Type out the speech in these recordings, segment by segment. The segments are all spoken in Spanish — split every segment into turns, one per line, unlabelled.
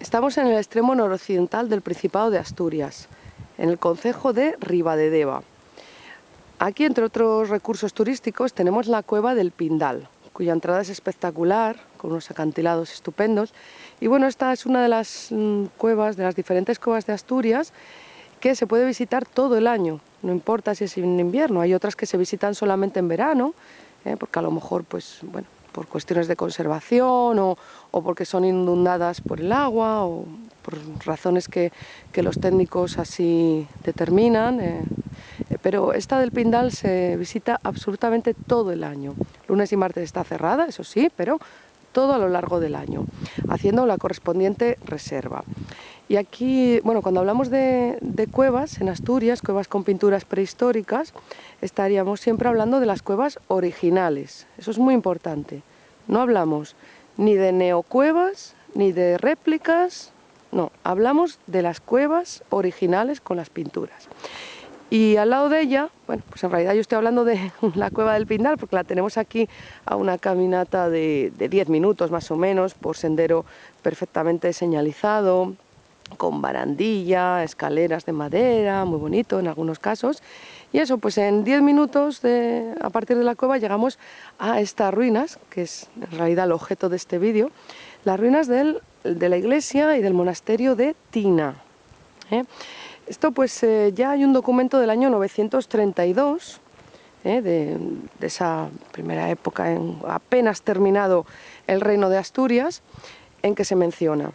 Estamos en el extremo noroccidental del Principado de Asturias, en el concejo de Ribadedeva. Aquí, entre otros recursos turísticos, tenemos la cueva del Pindal, cuya entrada es espectacular, con unos acantilados estupendos. Y bueno, esta es una de las cuevas, de las diferentes cuevas de Asturias, que se puede visitar todo el año, no importa si es en invierno. Hay otras que se visitan solamente en verano, porque a lo mejor, pues, bueno, por cuestiones de conservación o porque son inundadas por el agua o por razones que los técnicos así determinan. Pero esta del Pindal se visita absolutamente todo el año. Lunes y martes está cerrada, eso sí, pero todo a lo largo del año, haciendo la correspondiente reserva. Y aquí, bueno, cuando hablamos de cuevas en Asturias, cuevas con pinturas prehistóricas, estaríamos siempre hablando de las cuevas originales. Eso es muy importante. No hablamos ni de neocuevas, ni de réplicas, no, hablamos de las cuevas originales con las pinturas. Y al lado de ella, bueno, pues en realidad yo estoy hablando de la cueva del Pindal, porque la tenemos aquí a una caminata de 10 minutos más o menos, por sendero perfectamente señalizado, con barandilla, escaleras de madera, muy bonito en algunos casos. Y eso, pues en 10 minutos a partir de la cueva llegamos a estas ruinas, que es en realidad el objeto de este vídeo, las ruinas de la iglesia y del monasterio de Tina. Esto pues ya hay un documento del año 932, de esa primera época, apenas terminado el reino de Asturias, en que se menciona.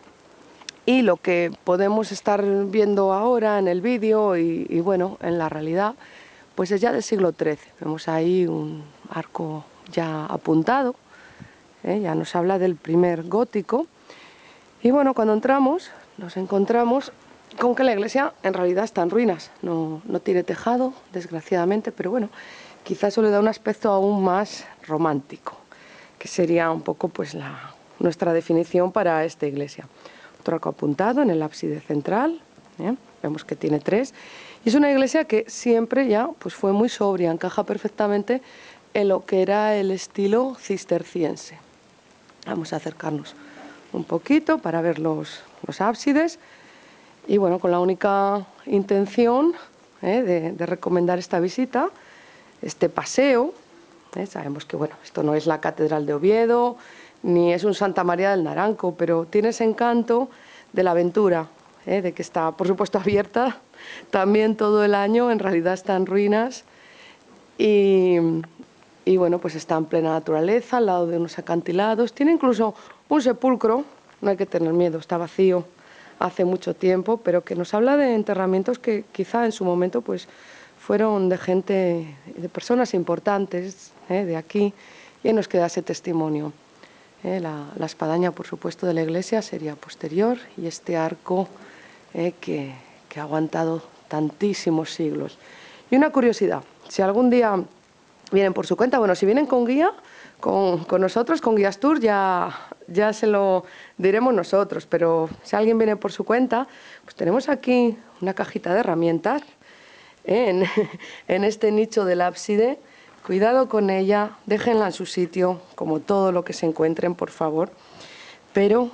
Y lo que podemos estar viendo ahora en el vídeo y bueno, en la realidad, pues es ya del siglo XIII. Vemos ahí un arco ya apuntado, ya nos habla del primer gótico. Y bueno, cuando entramos nos encontramos con que la iglesia en realidad está en ruinas, no tiene tejado, desgraciadamente, pero bueno, quizás eso le da un aspecto aún más romántico, que sería un poco pues nuestra definición para esta iglesia. Otro arco apuntado en el ábside central, vemos que tiene 3, y es una iglesia que siempre ya pues fue muy sobria, encaja perfectamente en lo que era el estilo cisterciense. Vamos a acercarnos un poquito para ver los ábsides. Y bueno, con la única intención de recomendar esta visita, este paseo. Sabemos que bueno, esto no es la Catedral de Oviedo, ni es un Santa María del Naranco, pero tiene ese encanto de la aventura, de que está, por supuesto, abierta también todo el año, en realidad está en ruinas, y bueno, pues está en plena naturaleza, al lado de unos acantilados. Tiene incluso un sepulcro, no hay que tener miedo, está vacío hace mucho tiempo, pero que nos habla de enterramientos que quizá en su momento pues fueron de gente, de personas importantes de aquí, y nos queda ese testimonio. La espadaña, por supuesto, de la iglesia sería posterior, y este arco que ha aguantado tantísimos siglos. Y una curiosidad, si algún día vienen por su cuenta, bueno, si vienen con guía, con nosotros, con Guías Tour, ya se lo diremos nosotros, pero si alguien viene por su cuenta, pues tenemos aquí una cajita de herramientas en este nicho del ábside. Cuidado con ella, déjenla en su sitio, como todo lo que se encuentren, por favor, pero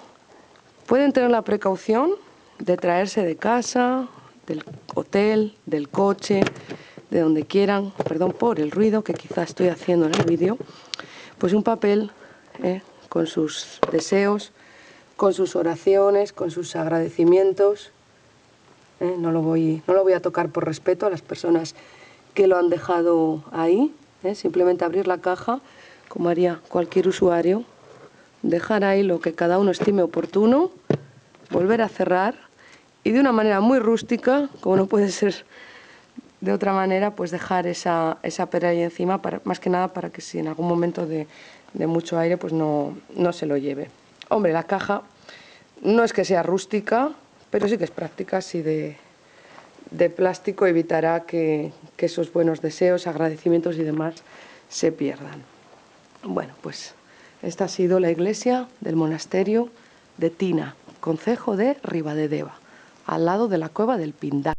pueden tener la precaución de traerse de casa, del hotel, del coche, de donde quieran, perdón por el ruido que quizá estoy haciendo en el vídeo, pues un papel con sus deseos, con sus oraciones, con sus agradecimientos. No lo voy a tocar por respeto a las personas que lo han dejado ahí. Simplemente abrir la caja, como haría cualquier usuario, dejar ahí lo que cada uno estime oportuno, volver a cerrar y de una manera muy rústica, como no puede ser de otra manera, pues dejar esa pera ahí encima, más que nada para que si en algún momento de mucho aire pues no se lo lleve. Hombre, la caja no es que sea rústica, pero sí que es práctica, así de plástico evitará que esos buenos deseos, agradecimientos y demás se pierdan. Bueno, pues esta ha sido la iglesia del monasterio de Tina, concejo de Ribadedeva, al lado de la cueva del Pindal.